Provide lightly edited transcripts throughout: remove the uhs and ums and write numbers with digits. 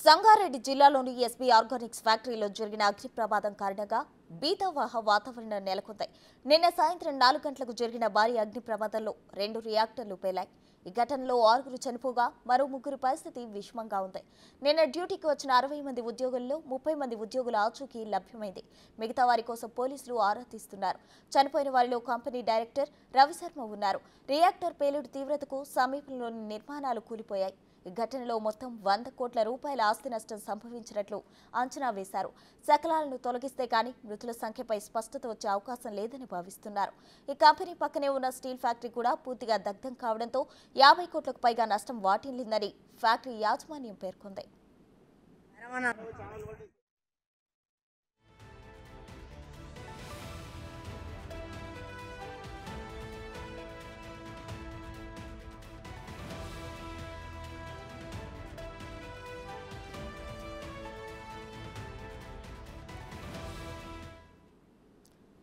సంగారెడ్డి జిల్లాలోని SB Organics ఫ్యాక్టరీలో జరిగిన అగ్ని ప్రమాదం కారణంగా భీతావహ వాతావరణం నెలకొంది. నిన్న సాయంత్రం 4 గంటలకు జరిగిన భారీ అగ్ని ప్రమాదంలో 2 రియాక్టర్లు పేలాయి. ఈ ఘటనలో 6 చనిపోగా మరో 3 పరిస్థితి విషమంగా ఉంది. నిన్న డ్యూటీకి వచ్చిన 60 మంది ఉద్యోగుల్లో 30 మంది ఉద్యోగుల ఆచూకీ లభ్యమైంది. మిగతా వారి కోసం పోలీసులు ఆరా తీస్తున్నారు. చనిపోయిన వారిలో కంపెనీ డైరెక్టర్ రవిశర్మ ఉన్నారు. రియాక్టర్ పేలుడు తీవ్రతకు సమీపంలోని నిర్మాణాలు కూలిపోయాయి. ఈ ఘటనలో మొత్తం 100 కోట్ల రూపాయల ఆస్తి నష్టం సంభవించినట్లు అంచనా వేశారు. శకలాలను తొలగిస్తే కానీ మృతుల సంఖ్యపై స్పష్టత వచ్చే అవకాశం లేదని భావిస్తున్నారు. ఈ కంపెనీ పక్కనే ఉన్న స్టీల్ ఫ్యాక్టరీ కూడా పూర్తిగా దగ్ధం కావడంతో 50 కోట్లకు పైగా నష్టం వాటిల్లిందని ఫ్యాక్టరీ యాజమాన్యం పేర్కొంది.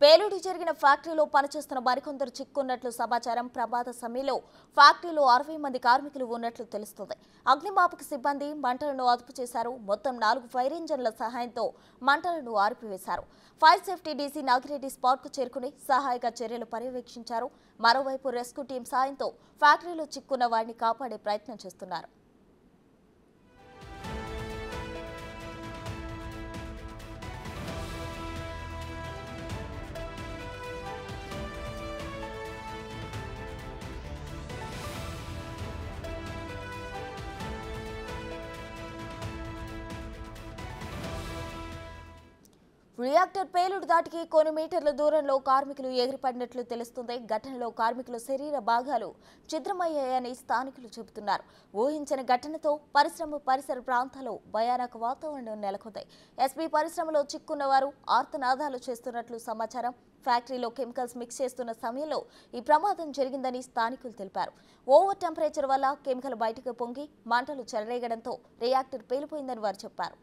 పేలుడు జరిగిన ఫ్యాక్టరీలో పనిచేస్తున్న మరికొందరు చిక్కున్నట్లు సమాచారం. ప్రమాద సమయంలో ఫ్యాక్టరీలో 60 మంది కార్మికులు ఉన్నట్లు తెలుస్తోంది. అగ్నిమాపక సిబ్బంది మంటలను అదుపు చేశారు. మొత్తం 4 ఫైర్ ఇంజన్ల సహాయంతో మంటలను ఆర్పివేశారు. ఫైర్ సేఫ్టీ డీసీ నాగిరెడ్డి స్పాట్కు చేరుకుని సహాయక చర్యలు పర్యవేక్షించారు. మరోవైపు రెస్క్యూ టీం సాయంతో ఫ్యాక్టరీలో చిక్కున్న వారిని కాపాడే ప్రయత్నం చేస్తున్నారు. రియాక్టర్ పేలుడు దాటికి కొన్ని మీటర్ల దూరంలో కార్మికులు ఎగిరిపడినట్లు తెలుస్తుంది. ఘటనలో కార్మికుల శరీర భాగాలు ఛిద్రమయ్యాయని స్థానికులు చెబుతున్నారు. ఊహించిన ఘటనతో పరిసర ప్రాంతాల్లో భయానక వాతావరణం నెలకొంది. ఎస్బీ పరిశ్రమలో చిక్కున్న వారు ఆర్తనాదాలు చేస్తున్నట్లు సమాచారం. ఫ్యాక్టరీలో కెమికల్స్ మిక్స్ చేస్తున్న సమయంలో ఈ ప్రమాదం జరిగిందని స్థానికులు తెలిపారు. ఓవర్ టెంపరేచర్ వల్ల కెమికల్ బయటకు పొంగి మంటలు చెలరేగడంతో రియాక్టర్ పేలిపోయిందని వారు చెప్పారు.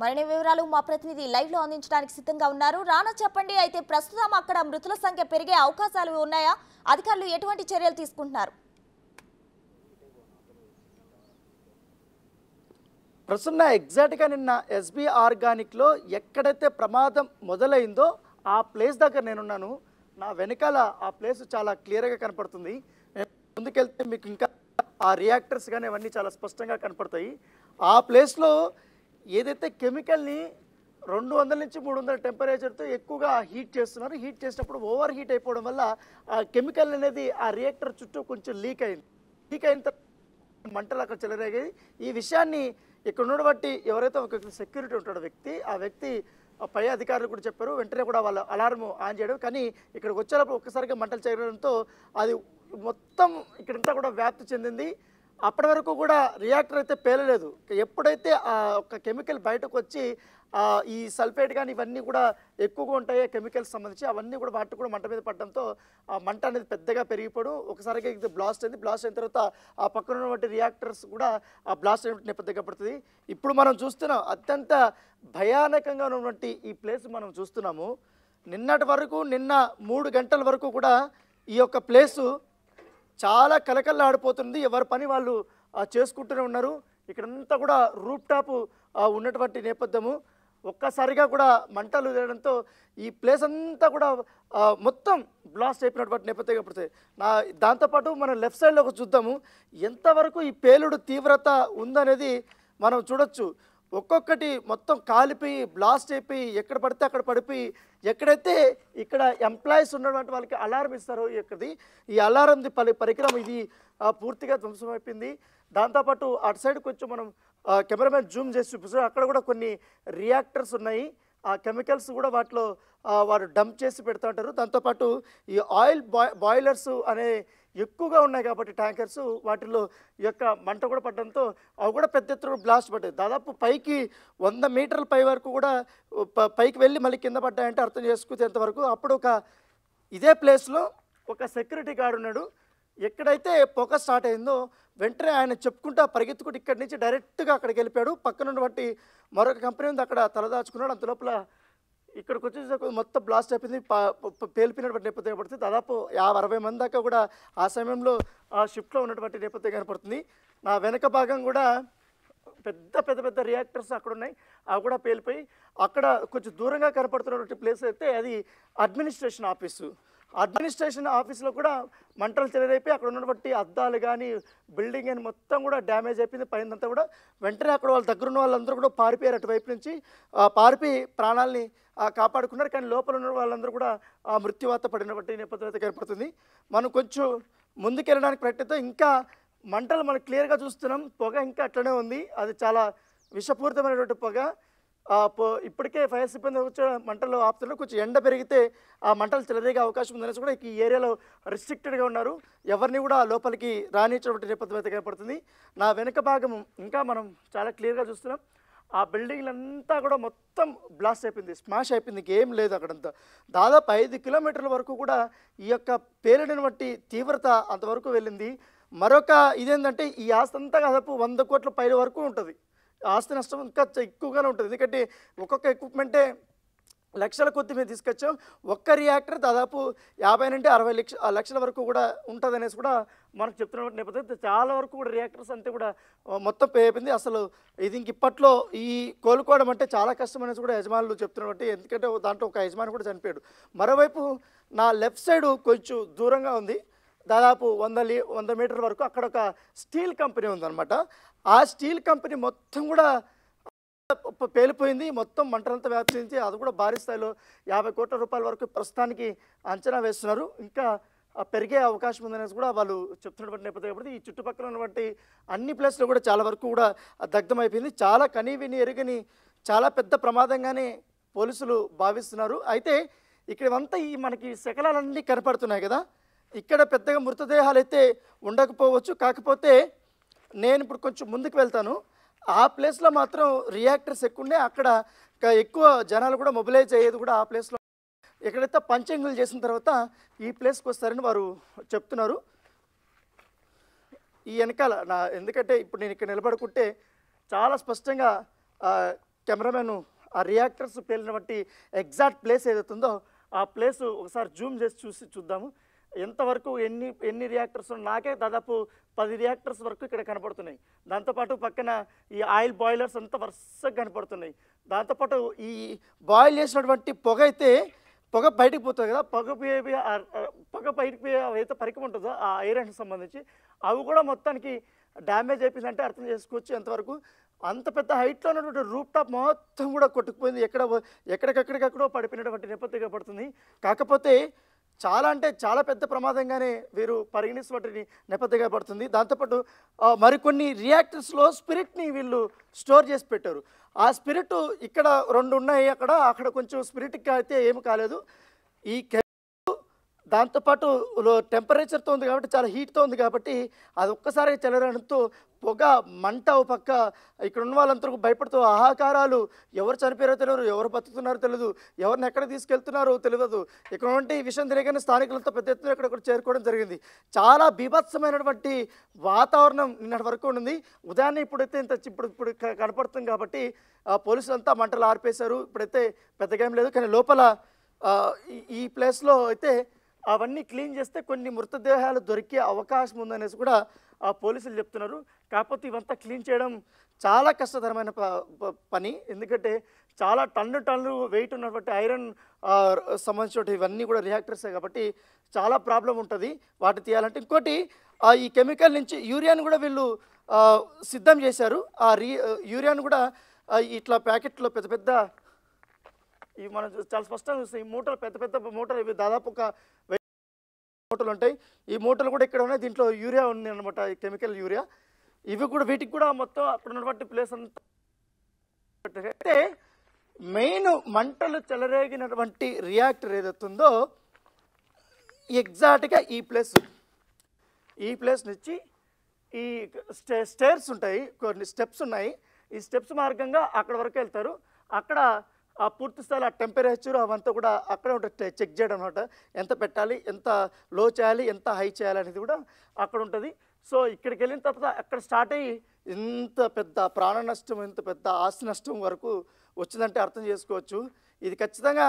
మరిన్ని వివరాలు మా ప్రతినిధి లైవ్ లో అందించడానికి సిద్ధంగా ఉన్నారు. రానా, చెప్పండి. అయితే ప్రస్తుతం అక్కడ మృతుల సంఖ్య పెరిగే అవకాశాలు ఉన్నాయా? అధికారులు ఎటువంటి చర్యలు తీసుకుంటున్నారు? ప్రస్తుతం ఎగ్జాక్ట్గా నిన్న ఎస్బీ ఆర్గానిక్లో ఎక్కడైతే ప్రమాదం మొదలైందో ఆ ప్లేస్ దగ్గర నేనున్నాను. నా వెనకాల ఆ ప్లేస్ చాలా క్లియర్గా కనపడుతుంది. ముందుకెళ్తే మీకు ఇంకా ఆ రియాక్టర్స్ కానీ అవన్నీ చాలా స్పష్టంగా కనపడతాయి. ఆ ప్లేస్లో ఏదైతే కెమికల్ని 200 నుంచి 300 టెంపరేచర్తో ఎక్కువగా హీట్ చేస్తున్నారు. హీట్ చేసినప్పుడు ఓవర్ హీట్ అయిపోవడం వల్ల ఆ కెమికల్ అనేది ఆ రియాక్టర్ చుట్టూ కొంచెం లీక్ అయింది. లీక్ అయిన తర్వాత మంటలు అక్కడ చెలరేగాయి. ఈ విషయాన్ని ఇక్కడ ఉన్నటువంటి ఎవరైతే ఒక సెక్యూరిటీ ఉంటాడో వ్యక్తి, ఆ వ్యక్తి పై అధికారులు కూడా చెప్పారు. వెంటనే కూడా వాళ్ళ అలారం ఆన్ చేయడం, కానీ ఇక్కడికి వచ్చేటప్పుడు ఒక్కసారిగా మంటలు చెలరడంతో అది మొత్తం ఇక్కడంతా కూడా వ్యాప్తి చెందింది. అప్పటి వరకు కూడా రియాక్టర్ అయితే పేలలేదు. ఎప్పుడైతే ఆ ఒక కెమికల్ బయటకు వచ్చి ఈ సల్ఫేట్ కానీ ఇవన్నీ కూడా ఎక్కువగా ఉంటాయి కెమికల్స్ సంబంధించి, అవన్నీ కూడా వాటి కూడా మంట మీద పడడంతో ఆ మంట అనేది పెద్దగా పెరిగిపోవడం ఒకసారిగా ఇది బ్లాస్ట్ అయింది. బ్లాస్ట్ అయిన తర్వాత ఆ పక్కన ఉన్నటువంటి రియాక్టర్స్ కూడా ఆ బ్లాస్ట్ అయిన నేపథ్యంగా పడుతుంది. ఇప్పుడు మనం చూస్తున్నాం అత్యంత భయానకంగా ఉన్నటువంటి ఈ ప్లేస్ మనం చూస్తున్నాము. నిన్నటి వరకు నిన్న 3 గంటల వరకు కూడా ఈ యొక్క ప్లేసు చాలా కలకల్లాడిపోతుంది. ఎవరి పని వాళ్ళు చేసుకుంటూనే ఉన్నారు. ఇక్కడంతా కూడా రూప్ టాప్ ఉన్నటువంటి నేపథ్యము. ఒక్కసారిగా కూడా మంటలు వేయడంతో ఈ ప్లేస్ అంతా కూడా మొత్తం బ్లాస్ట్ అయిపోయినటువంటి నేపథ్యంగా పడుతుంది. దాంతోపాటు మనం లెఫ్ట్ సైడ్లోకి చూద్దాము ఎంతవరకు ఈ పేలుడు తీవ్రత ఉందనేది మనం చూడొచ్చు. ఒక్కొక్కటి మొత్తం కాలిపోయి బ్లాస్ట్ అయిపోయి ఎక్కడ పడితే అక్కడ పడిపోయి, ఎక్కడైతే ఇక్కడ ఎంప్లాయీస్ ఉన్నటువంటి వాళ్ళకి అలారం ఇస్తారో ఈ అలారంది పరికరం ఇది పూర్తిగా ధ్వంసం అయిపోయింది. దాంతోపాటు అటు సైడ్ కొంచెం మనం కెమెరామెన్ జూమ్ చేసి చూపిస్తారు. అక్కడ కూడా కొన్ని రియాక్టర్స్ ఉన్నాయి. ఆ కెమికల్స్ కూడా వాటిలో వారు డంప్ చేసి పెడతా ఉంటారు. దాంతోపాటు ఈ ఆయిల్ బాయిలర్స్ అనే ఎక్కువగా ఉన్నాయి కాబట్టి ట్యాంకర్స్, వాటిల్లో ఈ యొక్క మంట కూడా పడడంతో అవి కూడా పెద్ద ఎత్తున బ్లాస్ట్ పడ్డాయి. దాదాపు పైకి 100 మీటర్ల పై వరకు కూడా పైకి వెళ్ళి మళ్ళీ కింద పడ్డాయంటే అర్థం చేసుకునేంతవరకు. అప్పుడు ఇదే ప్లేస్లో ఒక సెక్యూరిటీ గార్డ్ ఉన్నాడు. ఎక్కడైతే పొగ స్టార్ట్ అయిందో వెంటనే ఆయన చెప్పుకుంటా పరిగెత్తుకుంటూ ఇక్కడి నుంచి డైరెక్ట్గా అక్కడికి వెళ్ళిపోయాడు. పక్కన ఉన్నటువంటి మరొక కంపెనీ ఉంది, అక్కడ తలదాచుకున్నాడు. అంత లోపల ఇక్కడికి వచ్చేసి మొత్తం బ్లాస్ట్ అయిపోయింది. పేలిపోయినటువంటి నేపథ్యం కనపడుతుంది. దాదాపు 50-60 మంది దాకా కూడా ఆ సమయంలో ఆ షిఫ్ట్లో ఉన్నటువంటి నేపథ్యం కనపడుతుంది. నా వెనక భాగం కూడా పెద్ద పెద్ద పెద్ద రియాక్టర్స్ అక్కడ ఉన్నాయి, అవి కూడా పేలిపోయి అక్కడ కొంచెం దూరంగా కనపడుతున్నటువంటి ప్లేస్ అయితే అది అడ్మినిస్ట్రేషన్ ఆఫీసు. అడ్మినిస్ట్రేషన్ ఆఫీస్లో కూడా మంటలు చెలరైపోయి అక్కడ ఉన్నటువంటి అద్దాలు కానీ బిల్డింగ్ అని మొత్తం కూడా డ్యామేజ్ అయిపోయింది. పైనంతా కూడా వెంటనే అక్కడ వాళ్ళ దగ్గర ఉన్న వాళ్ళందరూ కూడా పారిపోయారు అటువైపు నుంచి. పారిపోయి ప్రాణాలని కాపాడుకున్నారు. కానీ లోపల ఉన్న వాళ్ళందరూ కూడా మృత్యువాత పడినటువంటి నేపథ్యం అయితే కనపడుతుంది. మనం కొంచెం ముందుకెళ్ళడానికి ప్రయత్నితో ఇంకా మంటలు మనం క్లియర్గా చూస్తున్నాం. పొగ ఇంకా అట్లనే ఉంది, అది చాలా విషపూరితమైనటువంటి పొగ. ఇప్పటికే ఫైర్ సిబ్బంది వచ్చే మంటలు ఆపుతున్నారు. కొంచెం ఎండ పెరిగితే ఆ మంటలు చెలరేగే అవకాశం ఉందనేసి కూడా ఈ ఏరియాలో రిస్ట్రిక్టెడ్గా ఉన్నారు. ఎవరిని కూడా లోపలికి రానిచ్చినటువంటి నేపథ్యం అయితే కనపడుతుంది. నా వెనుక భాగం ఇంకా మనం చాలా క్లియర్గా చూస్తున్నాం. ఆ బిల్డింగ్లంతా కూడా మొత్తం బ్లాస్ట్ అయిపోయింది, స్మాష్ అయిపోయింది, ఏం లేదు అక్కడంతా. దాదాపు 5 కిలోమీటర్ల వరకు కూడా ఈ యొక్క పేలుడిని బట్టి తీవ్రత అంతవరకు వెళ్ళింది. మరొక ఇదేంటంటే ఈ ఆస్తి అంతా దాదాపు 100 కోట్ల పైన వరకు ఉంటుంది. ఆస్తి నష్టం ఇంకా ఎక్కువగానే ఉంటుంది. ఎందుకంటే ఒక్కొక్క ఎక్విప్మెంటే లక్షల కొద్ది మీద తీసుకొచ్చాం. ఒక్క రియాక్టర్ దాదాపు 50 నుండి 60 లక్షల వరకు కూడా ఉంటుంది అనేసి కూడా మనకు చెప్తున్న నేపథ్యం. చాలా వరకు కూడా రియాక్టర్స్ అంతా కూడా మొత్తం అయిపోయింది. అసలు ఇది ఇంక ఇప్పట్లో ఈ కోలుకోవడం అంటే చాలా కష్టం అనేసి కూడా యజమానులు చెప్తున్నట్టు. ఎందుకంటే దాంట్లో ఒక యజమాని కూడా చనిపోయాడు. మరోవైపు నా లెఫ్ట్ సైడ్ కొంచెం దూరంగా ఉంది, దాదాపు 100 మీటర్ల వరకు అక్కడ ఒక స్టీల్ కంపెనీ ఉందన్నమాట. ఆ స్టీల్ కంపెనీ మొత్తం కూడా పేలిపోయింది. మొత్తం మంటలంతా వ్యాపించి అది కూడా భారీ స్థాయిలో 50 కోట్ల రూపాయల వరకు ప్రస్తుతానికి అంచనా వేస్తున్నారు. ఇంకా పెరిగే అవకాశం ఉందనేసి కూడా వాళ్ళు చెప్తున్నటువంటి నేపథ్యం. ఈ చుట్టుపక్కల ఉన్నటువంటి అన్ని ప్లేస్లో కూడా చాలా వరకు కూడా దగ్ధమైపోయింది. చాలా కనీవిని ఎరుగని చాలా పెద్ద ప్రమాదంగానే పోలీసులు భావిస్తున్నారు. అయితే ఇక్కడంతా ఈ మనకి శకలాలన్నీ కనపడుతున్నాయి కదా, ఇక్కడ పెద్దగా మృతదేహాలు అయితే ఉండకపోవచ్చు. కాకపోతే నేను ఇప్పుడు కొంచెం ముందుకు వెళ్తాను. ఆ ప్లేస్లో మాత్రం రియాక్టర్స్ ఎక్కువ ఉన్నాయి. అక్కడ ఎక్కువ జనాలు కూడా మొబిలైజ్ అయ్యేది కూడా ఆ ప్లేస్లో. ఎక్కడైతే పంచింగ్లు చేసిన తర్వాత ఈ ప్లేస్కి వస్తారని వారు చెప్తున్నారు. ఈ వెనకాల ఎందుకంటే ఇప్పుడు నేను ఇక్కడ నిలబడుకుంటే చాలా స్పష్టంగా కెమెరామెన్ ఆ రియాక్టర్స్ పేలిన బట్టి ఎగ్జాక్ట్ ప్లేస్ ఏదైతుందో ఆ ప్లేస్ ఒకసారి జూమ్ చేసి చూద్దాము. ఎంతవరకు ఎన్ని రియాక్టర్స్ నాకే దాదాపు 10 రియాక్టర్స్ వరకు ఇక్కడ కనపడుతున్నాయి. దాంతోపాటు పక్కన ఈ ఆయిల్ బాయిలర్స్ అంతా వరుసగా కనపడుతున్నాయి. దాంతోపాటు ఈ బాయిల్ చేసినటువంటి పొగ అయితే పొగ బయటకు పోతుంది కదా, పొగ బయటకు పోయే అయితే పరికం ఉంటుందో ఆ ఐరన్కి సంబంధించి అవి కూడా మొత్తానికి డ్యామేజ్ అయిపోయిందంటే అర్థం చేసుకోవచ్చు ఎంతవరకు. అంత పెద్ద హైట్లో ఉన్నటువంటి రూప్ టాప్ మొత్తం కూడా కొట్టుకుపోయింది, ఎక్కడికెక్కడికక్కడో పడిపోయినటువంటి నేపథ్యం పడుతుంది. కాకపోతే చాలా అంటే చాలా పెద్ద ప్రమాదంగానే వీరు పరిగణిస్తున్నటువంటి నేపథ్యంగా పడుతుంది. దాంతోపాటు మరికొన్ని రియాక్టర్స్లో స్పిరిట్ని వీళ్ళు స్టోర్ చేసి పెట్టారు. ఆ స్పిరిట్ ఇక్కడ 2 ఉన్నాయి, అక్కడ కొంచెం స్పిరిట్కి అయితే ఏమి కాలేదు. ఈ దాంతోపాటు టెంపరేచర్తో ఉంది కాబట్టి చాలా హీట్తో ఉంది కాబట్టి అది ఒక్కసారి చెలరడంతో పొగ మంట పక్క ఇక్కడ ఉన్న వాళ్ళందరూ భయపడుతూ ఆహాకారాలు, ఎవరు చనిపోయారో తెలియదు, ఎవరు బతుకుతున్నారో తెలియదు, ఎవరిని ఎక్కడ తీసుకెళ్తున్నారో తెలియదు. ఇక్కడ ఉంటే ఈ విషయం తెలియగానే స్థానికులతో పెద్ద ఎత్తున ఇక్కడ చేరుకోవడం జరిగింది. చాలా బీభత్సమైనటువంటి వాతావరణం నిన్నటి వరకు ఉంది. ఉదయాన్నే ఇప్పుడైతే ఇప్పుడు కనపడుతుంది కాబట్టి పోలీసులు అంతా మంటలు ఆర్పేశారు. ఇప్పుడైతే పెద్దగా ఏం లేదు. కానీ లోపల ఈ ప్లేస్లో అయితే అవన్నీ క్లీన్ చేస్తే కొన్ని మృతదేహాలు దొరికే అవకాశం ఉందనేసి కూడా ఆ పోలీసులు చెప్తున్నారు. కాకపోతే ఇవంతా క్లీన్ చేయడం చాలా కష్టతరమైన పని. ఎందుకంటే చాలా టన్ను వెయిట్ ఉన్నటువంటి ఐరన్ సంబంధించిన ఇవన్నీ కూడా రియాక్టర్సే కాబట్టి చాలా ప్రాబ్లం ఉంటుంది వాటి తీయాలంటే. ఇంకోటి ఈ కెమికల్ నుంచి యూరియాను కూడా వీళ్ళు సిద్ధం చేశారు. ఆ యూరియాను కూడా ఇట్లా ప్యాకెట్లో పెద్ద ఇవి మనం చాలా స్పష్టంగా చూస్తాం. ఈ మూటలు పెద్ద మూటలు, ఇవి దాదాపు ఒక 1000 మూటలు ఉంటాయి. ఈ మూటలు కూడా ఇక్కడ ఉన్నాయి. దీంట్లో యూరియా ఉంది అనమాట, ఈ కెమికల్ యూరియా. ఇవి కూడా వీటికి కూడా మొత్తం అక్కడ ఉన్నటువంటి ప్లేస్ అంతా. అయితే మెయిన్ మంటలు చెలరేగినటువంటి రియాక్టర్ ఏదైతుందో ఎగ్జాక్ట్గా ఈ ప్లేస్ నుంచి ఈ స్టేర్స్ ఉంటాయి, కొన్ని స్టెప్స్ ఉన్నాయి. ఈ స్టెప్స్ మార్గంగా అక్కడ వరకు వెళ్తారు. అక్కడ ఆ పూర్తి స్థాయిలో ఆ టెంపరేచర్ అవంతా కూడా అక్కడే ఉంటుంది, చెక్ చేయడం అనమాట. ఎంత పెట్టాలి, ఎంత లో చేయాలి, ఎంత హై చేయాలి అనేది కూడా అక్కడ ఉంటుంది. సో ఇక్కడికి వెళ్ళిన తర్వాత అక్కడ స్టార్ట్ అయ్యి ఇంత పెద్ద ప్రాణ నష్టం, ఇంత పెద్ద ఆస్తి నష్టం వరకు వచ్చిందంటే అర్థం చేసుకోవచ్చు. ఇది ఖచ్చితంగా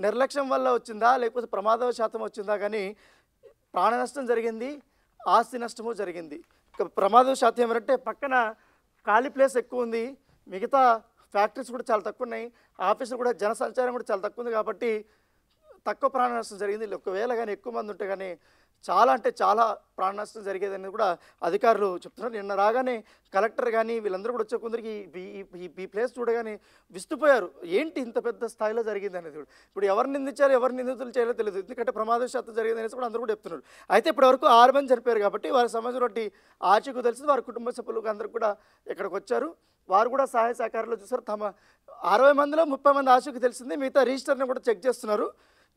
నిర్లక్ష్యం వల్ల వచ్చిందా లేకపోతే ప్రమాదవశాతం వచ్చిందా, కానీ ప్రాణ నష్టం జరిగింది, ఆస్తి నష్టము జరిగింది. ప్రమాదవశాతం ఏమంటే పక్కన ఖాళీ ప్లేస్ ఎక్కువ ఉంది, మిగతా ఫ్యాక్టరీస్ కూడా చాలా తక్కువ ఉన్నాయి, ఆఫీసులు కూడా జనసంచారం కూడా చాలా తక్కువ ఉంది, కాబట్టి తక్కువ ప్రాణ నష్టం జరిగింది. ఒకవేళ కానీ ఎక్కువ మంది ఉంటే కానీ చాలా అంటే చాలా ప్రాణ నష్టం జరిగేదని కూడా అధికారులు చెప్తున్నారు. నిన్న రాగానే కలెక్టర్ కానీ వీళ్ళందరూ కూడా వచ్చే కొందరికి ఈ ప్లేస్ చూడగానే విస్తుపోయారు, ఏంటి ఇంత పెద్ద స్థాయిలో జరిగింది అనేది కూడా. ఇప్పుడు ఎవరు నిందించారు, ఎవరు నిందితులు చేయాలో తెలియదు, ఎందుకంటే ప్రమాదవశాత్తు జరిగింది అనేసి కూడా అందరూ కూడా చెప్తున్నారు. అయితే ఇప్పటి వరకు 6 మంది చనిపోయారు కాబట్టి వారి సంబంధించినటువంటి ఆచూకు తెలిసి వారి కుటుంబ సభ్యులకు అందరూ కూడా ఇక్కడికి వచ్చారు. వారు కూడా సహాయ సహకారాలు చూసారు. తమ 60 మందిలో 30 మంది ఆచూకు తెలిసింది, మిగతా రిజిస్టర్ని కూడా చెక్ చేస్తున్నారు.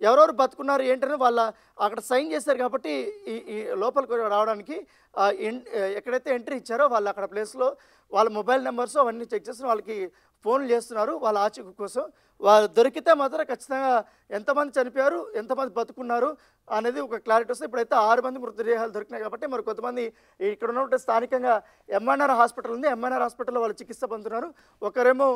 ఎవరెవరు బతుకున్నారు ఏంటని వాళ్ళ అక్కడ సైన్ చేశారు కాబట్టి ఈ లోపలికి రావడానికి ఎక్కడైతే ఎంట్రీ ఇచ్చారో వాళ్ళు అక్కడ ప్లేస్లో వాళ్ళ మొబైల్ నెంబర్స్ అవన్నీ చెక్ చేస్తున్న వాళ్ళకి ఫోన్లు చేస్తున్నారు వాళ్ళ ఆచూకు కోసం. వాళ్ళు దొరికితే మాత్రం ఖచ్చితంగా ఎంతమంది చనిపోయారు, ఎంతమంది బతుకున్నారు అనేది ఒక క్లారిటీ వస్తుంది. ఇప్పుడైతే 6 మంది మృతదేహాలు దొరికినాయి కాబట్టి మరి కొంతమంది ఇక్కడ ఉన్నటువంటి స్థానికంగా ఎంఎన్ఆర్ హాస్పిటల్ ఉంది, ఎంఎన్ఆర్ హాస్పిటల్లో వాళ్ళు చికిత్స పొందుతున్నారు. ఒకరేమో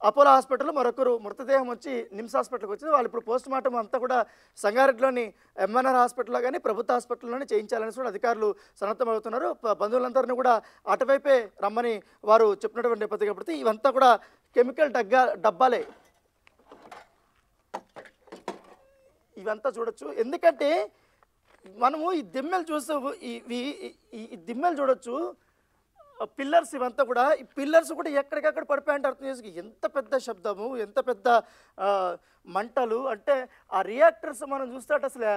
అపోలో హాస్పిటల్, మరొకరు మృతదేహం వచ్చి నిమ్స్ హాస్పిటల్కి వచ్చింది. వాళ్ళు ఇప్పుడు పోస్ట్ మార్టం అంతా కూడా సంగారెడ్డిలోని ఎంఎన్ఆర్ హాస్పిటల్లో కానీ ప్రభుత్వ హాస్పిటల్లోనే చేయించాలని కూడా అధికారులు సన్నద్ధమవుతున్నారు. బంధువులందరినీ కూడా అటువైపే రమ్మని వారు చెప్పినటువంటి నేపథ్యం కాబట్టి ఇవంతా కూడా కెమికల్ డబ్బాలే ఇవంతా చూడొచ్చు. ఎందుకంటే మనము ఈ దిమ్మెలు చూస్తే ఈ దిమ్మెలు చూడొచ్చు, పిల్లర్స్ ఇవంతా కూడా, ఈ పిల్లర్స్ కూడా ఎక్కడికక్కడ పడిపోయాయంటే అర్థం చేసుకో ఎంత పెద్ద శబ్దము, ఎంత పెద్ద మంటలు. అంటే ఆ రియాక్టర్స్ మనం చూస్తే అసలు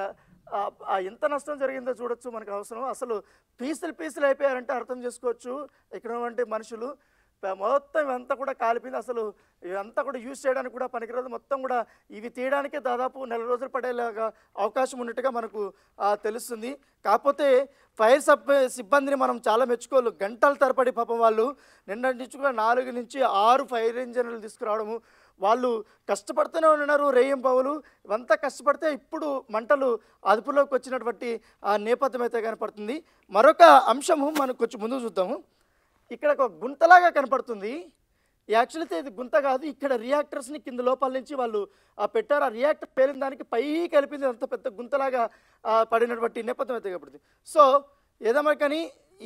ఎంత నష్టం జరిగిందో చూడొచ్చు. మనకు అవసరం అసలు పీసులు అయిపోయారంటే అర్థం చేసుకోవచ్చు. ఇక్కడ ఉన్నటువంటి మనుషులు మొత్తం ఇవంతా కూడా కాలిపోయింది. అసలు ఇవంతా కూడా యూజ్ చేయడానికి కూడా పనికిరాదు. మొత్తం కూడా ఇవి తీయడానికే దాదాపు 4 రోజులు పడేలాగా అవకాశం ఉన్నట్టుగా మనకు తెలుస్తుంది. కాకపోతే ఫైర్ సిబ్బందిని మనం చాలా మెచ్చుకోవాలి. గంటల తరబడి పాపం వాళ్ళు నిన్నటి నుంచి కూడా 4 నుంచి 6 ఫైర్ ఇంజన్లు తీసుకురావడము, వాళ్ళు కష్టపడుతూనే ఉన్నారు రేయింబవలు. ఇవంతా కష్టపడితే ఇప్పుడు మంటలు అదుపులోకి వచ్చినటువంటి నేపథ్యం అయితే కనపడుతుంది. మరొక అంశము మనం కొంచెం ముందు చూద్దాము. ఇక్కడ ఒక గుంతలాగా కనపడుతుంది. యాక్చువల్లీ ఇది గుంత కాదు, ఇక్కడ రియాక్టర్స్ని కింద లోపల నుంచి వాళ్ళు పెట్టారు. ఆ రియాక్టర్ పేలిన దానికి పైకి కలిపింది అంత పెద్ద గుంతలాగా పడినటువంటి నేపథ్యం అయితే కనపడుతుంది. సో ఏదేమో కానీ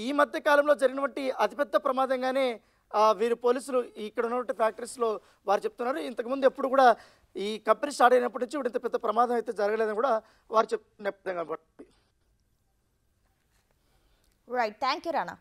ఈ మధ్య కాలంలో జరిగినటువంటి అతిపెద్ద ప్రమాదంగానే వీరు పోలీసులు ఇక్కడ ఉన్నటువంటి ఫ్యాక్టరీస్లో వారు చెప్తున్నారు. ఇంతకుముందు ఎప్పుడు కూడా ఈ కంపెనీ స్టార్ట్ అయినప్పటి నుంచి ఇప్పుడు ఇంత పెద్ద ప్రమాదం అయితే జరగలేదని కూడా వారు చెప్తున్న నేపథ్యం కనపడుతుంది. Right, thank you Rana.